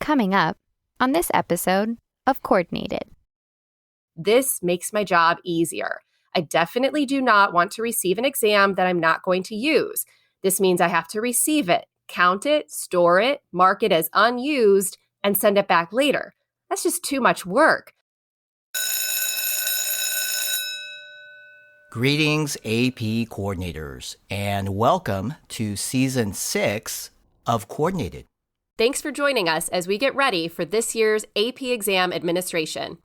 Coming up on this episode of Coordinated. This makes my job easier. I definitely do not want to receive an exam that I'm not going to use. This means I have to receive it, count it, store it, mark it as unused, and send it back later. That's just too much work. Greetings, AP coordinators, and welcome to Season 6 of Coordinated. Thanks for joining us as we get ready for this year's AP exam administration.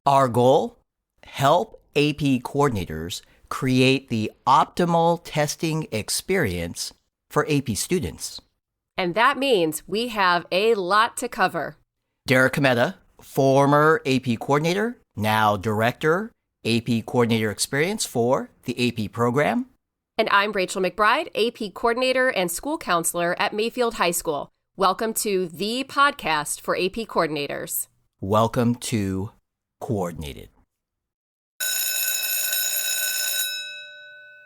Our goal? Help AP coordinators create the optimal testing experience for AP students. And that means we have a lot to cover. Derek Cometa, former AP coordinator, now director, AP Coordinator Experience for the AP program. And I'm Rachel McBride, AP Coordinator and School Counselor at Mayfield High School. Welcome to the podcast for AP Coordinators. Welcome to Coordinated.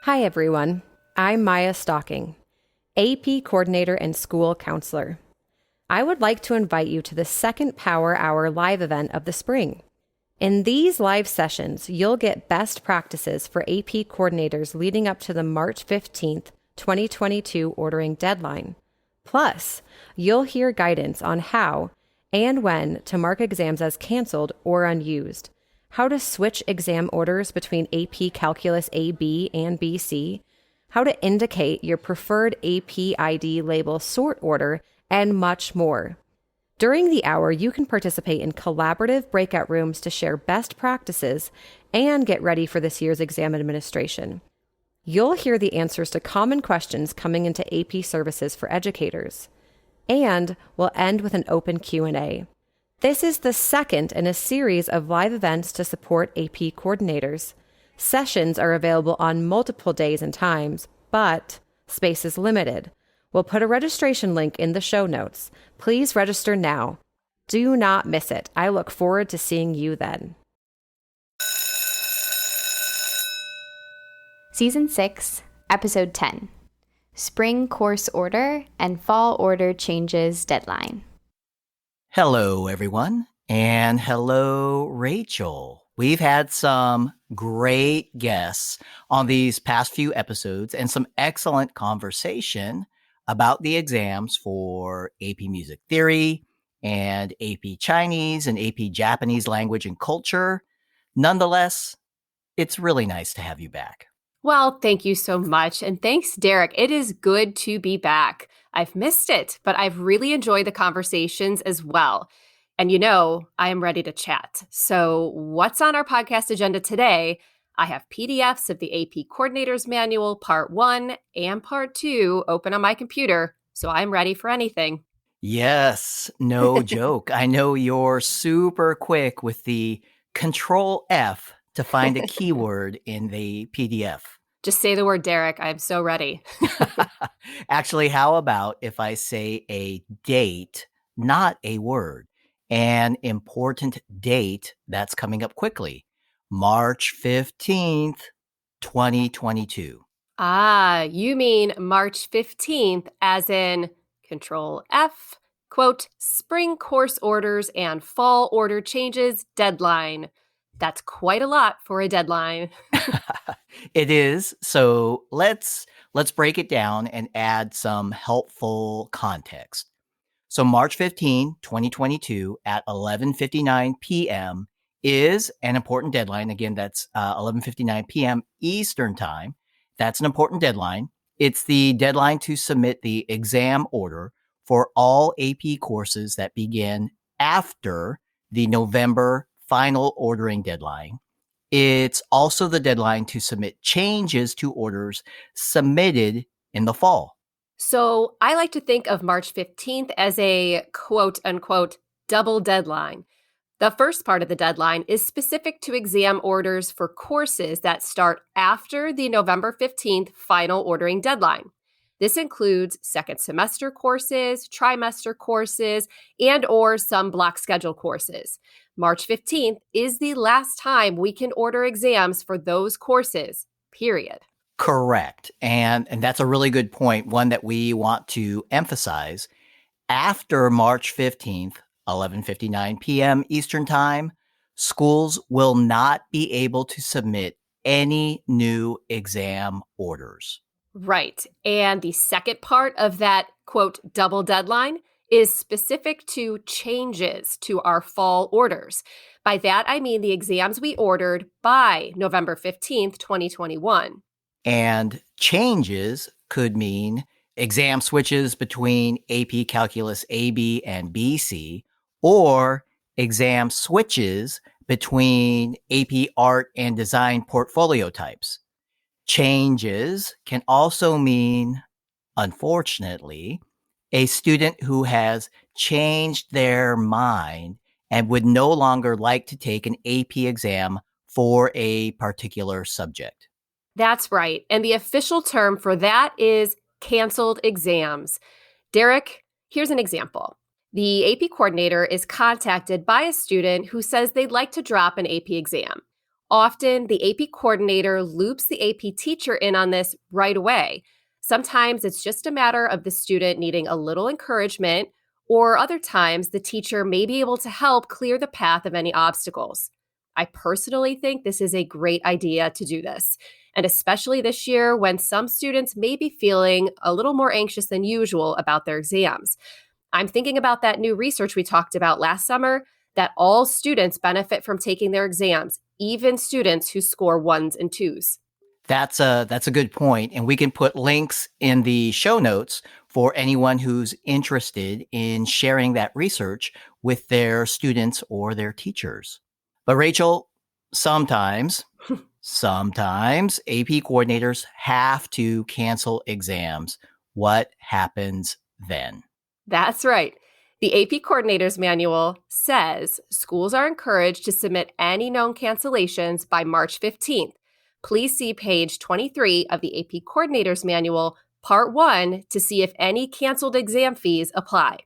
Hi, everyone. I'm Maya Stocking, AP Coordinator and School Counselor. I would like to invite you to the second Power Hour live event of the spring. In these live sessions, you'll get best practices for AP coordinators leading up to the March 15th, 2022 ordering deadline. Plus, you'll hear guidance on how and when to mark exams as canceled or unused, how to switch exam orders between AP Calculus AB and BC, how to indicate your preferred AP ID label sort order, and much more. During the hour, you can participate in collaborative breakout rooms to share best practices and get ready for this year's exam administration. You'll hear the answers to common questions coming into AP services for educators. And we'll end with an open Q&A. This is the second in a series of live events to support AP coordinators. Sessions are available on multiple days and times, but space is limited. We'll put a registration link in the show notes. Please register now. Do not miss it. I look forward to seeing you then. Season 6, Episode 10, Spring Course Order and Fall Order Changes Deadline. Hello, everyone, and hello, Rachel. We've had some great guests on these past few episodes and some excellent conversation about the exams for AP Music Theory and AP Chinese and AP Japanese Language and Culture. Nonetheless, it's really nice to have you back. Well, thank you so much. And thanks, Derek. It is good to be back. I've missed it, but I've really enjoyed the conversations as well. And you know, I am ready to chat. So what's on our podcast agenda today? I have PDFs of the AP Coordinators Manual, Part 1 and Part 2 open on my computer, so I'm ready for anything. Yes, no joke. I know you're super quick with the Control F to find a keyword in the PDF. Just say the word, Derek. I'm so ready. Actually, how about if I say a date, not a word, an important date that's coming up quickly? March 15th, 2022. Ah, you mean March 15th as in Control F, quote, Spring Course Orders and Fall Order Changes Deadline. That's quite a lot for a deadline. It is. So let's break it down and add some helpful context. So March 15, 2022 at 11:59 p.m. is an important deadline. Again, that's 11:59 p.m. Eastern Time. That's an important deadline. It's the deadline to submit the exam order for all AP courses that begin after the November final ordering deadline. It's also the deadline to submit changes to orders submitted in the fall. So I like to think of March 15th as a quote unquote double deadline. The first part of the deadline is specific to exam orders for courses that start after the November 15th final ordering deadline. This includes second semester courses, trimester courses, and or some block schedule courses. March 15th is the last time we can order exams for those courses, period. Correct. And that's a really good point, one that we want to emphasize. After March 15th, 11:59 p.m. Eastern Time, schools will not be able to submit any new exam orders. Right. And the second part of that, quote, double deadline is specific to changes to our fall orders. By that, I mean the exams we ordered by November 15th, 2021. And changes could mean exam switches between AP Calculus AB and BC, or exam switches between AP Art and Design portfolio types. Changes can also mean, unfortunately, a student who has changed their mind and would no longer like to take an AP exam for a particular subject. That's right. And the official term for that is canceled exams. Derek, here's an example. The AP coordinator is contacted by a student who says they'd like to drop an AP exam. Often, the AP coordinator loops the AP teacher in on this right away. Sometimes it's just a matter of the student needing a little encouragement, or other times the teacher may be able to help clear the path of any obstacles. I personally think this is a great idea to do this, and especially this year when some students may be feeling a little more anxious than usual about their exams. I'm thinking about that new research we talked about last summer, that all students benefit from taking their exams, even students who score ones and twos. That's a good point, and we can put links in the show notes for anyone who's interested in sharing that research with their students or their teachers. But Rachel, sometimes AP coordinators have to cancel exams. What happens then? That's right. The AP Coordinator's Manual says schools are encouraged to submit any known cancellations by March 15th. Please see page 23 of the AP Coordinator's Manual, Part 1, to see if any canceled exam fees apply.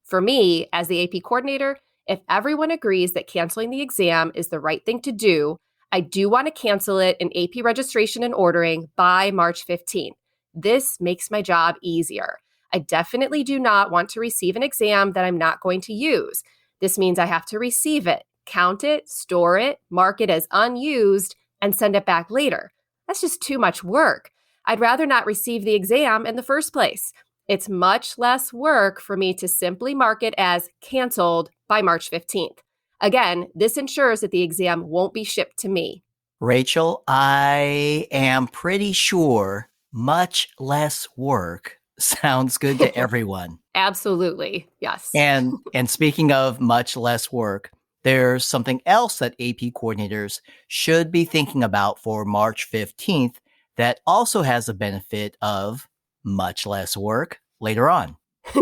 For me, as the AP Coordinator, if everyone agrees that canceling the exam is the right thing to do, I do want to cancel it in AP registration and ordering by March 15th. This makes my job easier. I definitely do not want to receive an exam that I'm not going to use. This means I have to receive it, count it, store it, mark it as unused, and send it back later. That's just too much work. I'd rather not receive the exam in the first place. It's much less work for me to simply mark it as canceled by March 15th. Again, this ensures that the exam won't be shipped to me. Rachel, I am pretty sure much less work sounds good to everyone. Absolutely, yes. And speaking of much less work, there's something else that AP coordinators should be thinking about for March 15th that also has the benefit of much less work later on.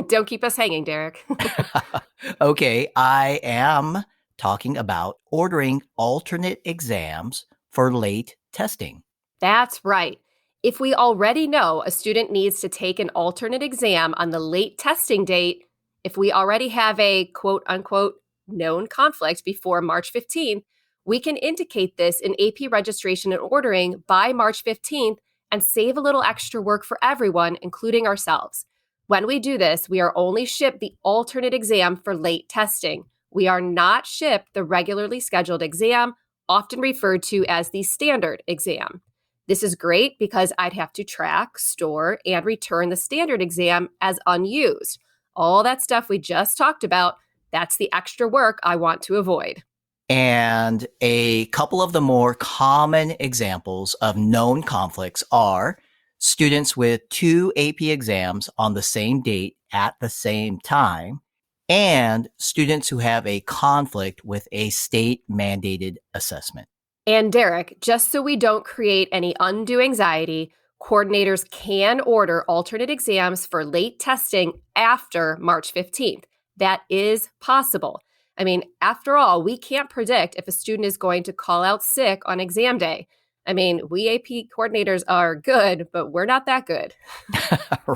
Don't keep us hanging, Derek. Okay, I am talking about ordering alternate exams for late testing. That's right. If we already know a student needs to take an alternate exam on the late testing date, if we already have a quote unquote known conflict before March 15th, we can indicate this in AP registration and ordering by March 15th and save a little extra work for everyone, including ourselves. When we do this, we are only shipped the alternate exam for late testing. We are not shipped the regularly scheduled exam, often referred to as the standard exam. This is great because I'd have to track, store, and return the standard exam as unused. All that stuff we just talked about, that's the extra work I want to avoid. And a couple of the more common examples of known conflicts are students with two AP exams on the same date at the same time, and students who have a conflict with a state mandated assessment. And Derek, just so we don't create any undue anxiety, coordinators can order alternate exams for late testing after March 15th. That is possible. I mean, after all, we can't predict if a student is going to call out sick on exam day. I mean, we AP coordinators are good, but we're not that good.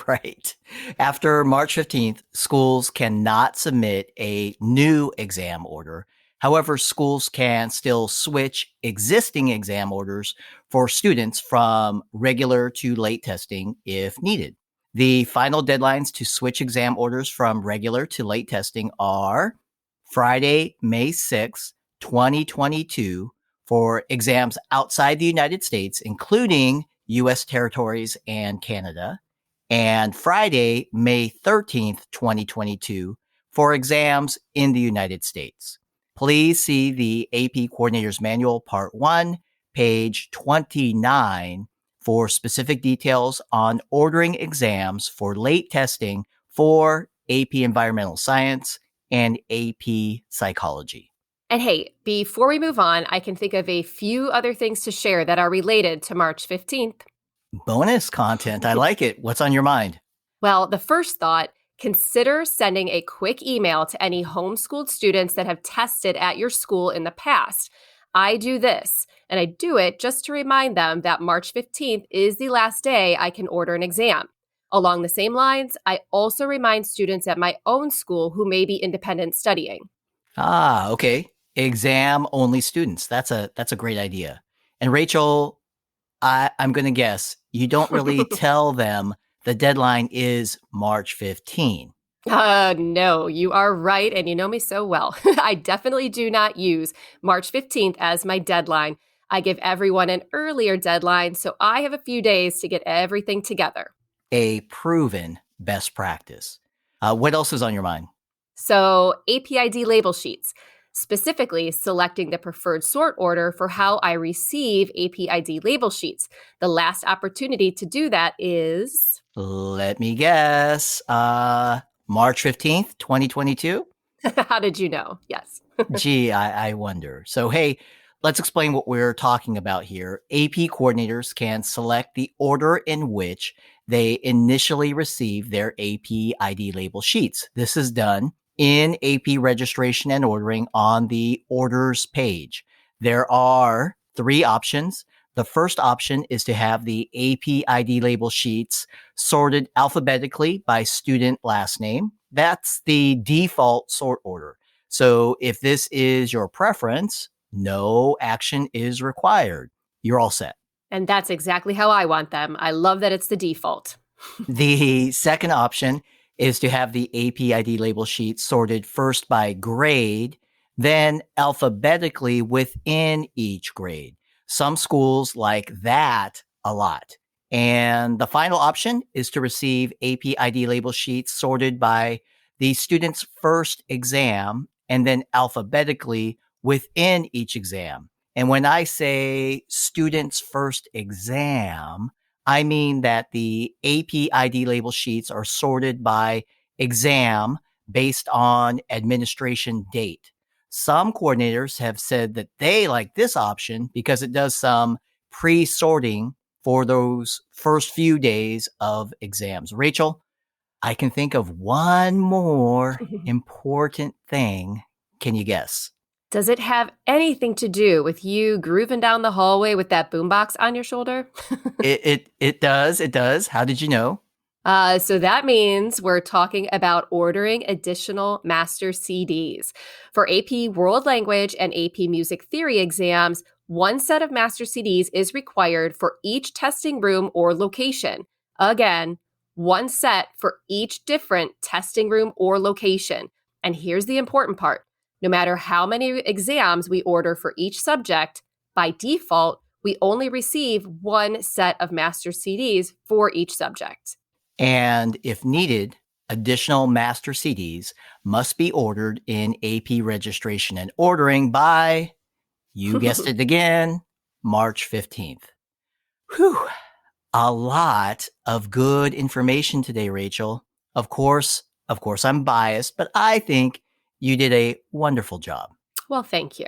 Right. After March 15th, schools cannot submit a new exam order. However, schools can still switch existing exam orders for students from regular to late testing if needed. The final deadlines to switch exam orders from regular to late testing are Friday, May 6th, 2022, for exams outside the United States, including U.S. territories and Canada, and Friday, May 13th, 2022, for exams in the United States. Please see the AP Coordinator's Manual, Part 1, page 29, for specific details on ordering exams for late testing for AP Environmental Science and AP Psychology. And hey, before we move on, I can think of a few other things to share that are related to March 15th. Bonus content. I like it. What's on your mind? Well, the first thought, consider sending a quick email to any homeschooled students that have tested at your school in the past. I do this, and I do it just to remind them that March 15th is the last day I can order an exam. Along the same lines, I also remind students at my own school who may be independent studying. Ah, okay. Exam-only students. That's a great idea. And Rachel, I'm going to guess you don't really tell them the deadline is March 15. No, you are right, and you know me so well. I definitely do not use March 15th as my deadline. I give everyone an earlier deadline, so I have a few days to get everything together. A proven best practice. What else is on your mind? So, APID label sheets, specifically selecting the preferred sort order for how I receive APID label sheets. The last opportunity to do that is... Let me guess. March 15th, 2022? How did you know? Yes. Gee, I wonder. So, hey, let's explain what we're talking about here. AP coordinators can select the order in which they initially receive their AP ID label sheets. This is done in AP registration and ordering on the orders page. There are 3 options. The first option is to have the AP ID label sheets sorted alphabetically by student last name. That's the default sort order. So if this is your preference, no action is required. You're all set. And that's exactly how I want them. I love that it's the default. The second option is to have the AP ID label sheet sorted first by grade, then alphabetically within each grade. Some schools like that a lot. And the final option is to receive AP ID label sheets sorted by the student's first exam and then alphabetically within each exam. And when I say student's first exam, I mean that the AP ID label sheets are sorted by exam based on administration date. Some coordinators have said that they like this option because it does some pre-sorting for those first few days of exams. Rachel, I can think of one more important thing. Can you guess? Does it have anything to do with you grooving down the hallway with that boombox on your shoulder? It does. It does. How did you know? So that means we're talking about ordering additional master CDs. For AP World Language and AP Music Theory exams, one set of master CDs is required for each testing room or location. Again, one set for each different testing room or location. And here's the important part. No matter how many exams we order for each subject, by default, we only receive one set of master CDs for each subject. And if needed, additional master CDs must be ordered in AP registration and ordering by, you guessed it again, March 15th. Whew. A lot of good information today, Rachel. Of course, I'm biased, but I think you did a wonderful job. Well, thank you.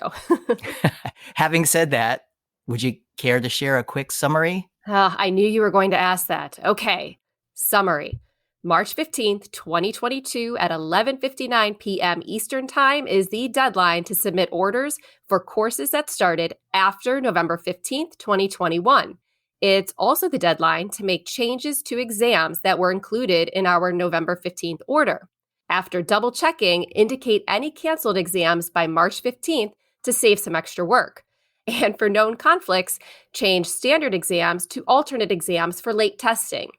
Having said that, would you care to share a quick summary? I knew you were going to ask that. Okay. Summary. March 15th, 2022 at 11:59 p.m. Eastern Time is the deadline to submit orders for courses that started after November 15th, 2021. It's also the deadline to make changes to exams that were included in our November 15th order. After double checking, indicate any canceled exams by March 15th to save some extra work. And for known conflicts, change standard exams to alternate exams for late testing.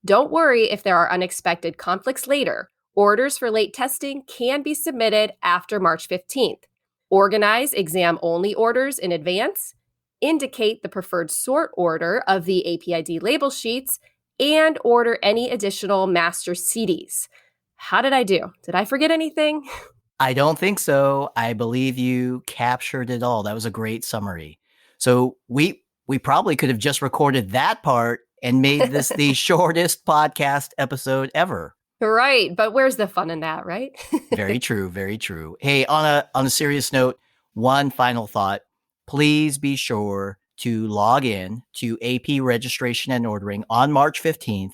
Don't worry if there are unexpected conflicts later. Orders for late testing can be submitted after March 15th. Organize exam-only orders in advance, indicate the preferred sort order of the APID label sheets, and order any additional master CDs. How did I do? Did I forget anything? I don't think so. I believe you captured it all. That was a great summary. So we probably could have just recorded that part and made this the shortest podcast episode ever. Right, but where's the fun in that, right? Very true, very true. Hey, on a serious note, one final thought. Please be sure to log in to AP registration and ordering on March 15th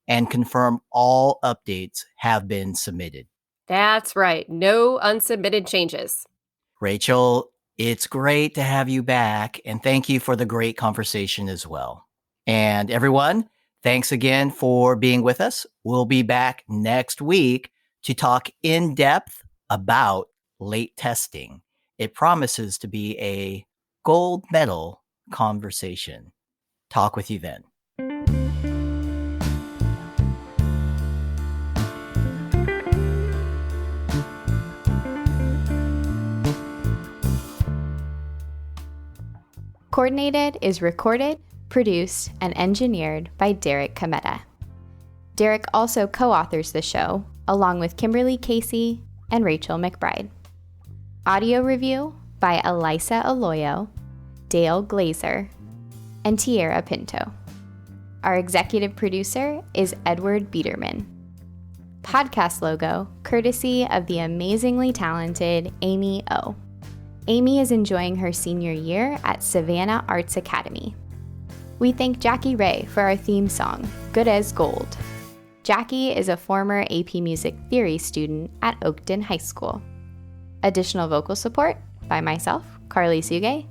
and confirm all updates have been submitted. That's right. No unsubmitted changes. Rachel, it's great to have you back, and thank you for the great conversation as well. And everyone, thanks again for being with us. We'll be back next week to talk in depth about late testing. It promises to be a gold medal conversation. Talk with you then. Coordinated is recorded, produced, and engineered by Derek Cometa. Derek also co-authors the show, along with Kimberly Casey and Rachel McBride. Audio review by Elisa Aloyo, Dale Glazer, and Tierra Pinto. Our executive producer is Edward Biederman. Podcast logo, courtesy of the amazingly talented Amy O. Amy is enjoying her senior year at Savannah Arts Academy. We thank Jackie Ray for our theme song, Good as Gold. Jackie is a former AP Music Theory student at Oakton High School. Additional vocal support by myself, Carly Suge,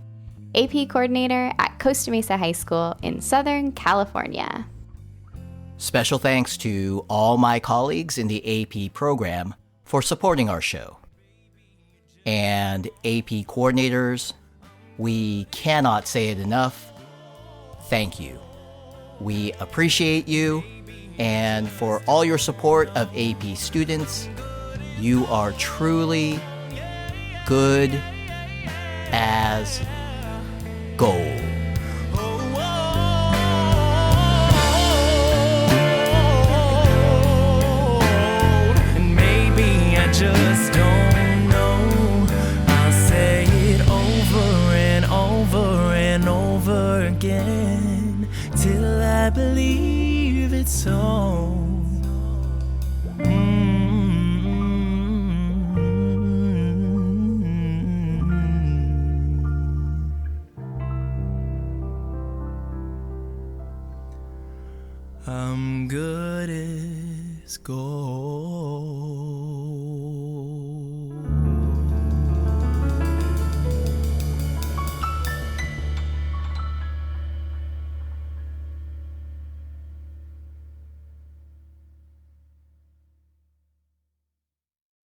AP Coordinator at Costa Mesa High School in Southern California. Special thanks to all my colleagues in the AP program for supporting our show. And AP coordinators, we cannot say it enough. Thank you. We appreciate you, and for all your support of AP students, you are truly good as gold. And maybe I just don't know. I'll say it over and over and over again till I believe it's so. I'm good as gold.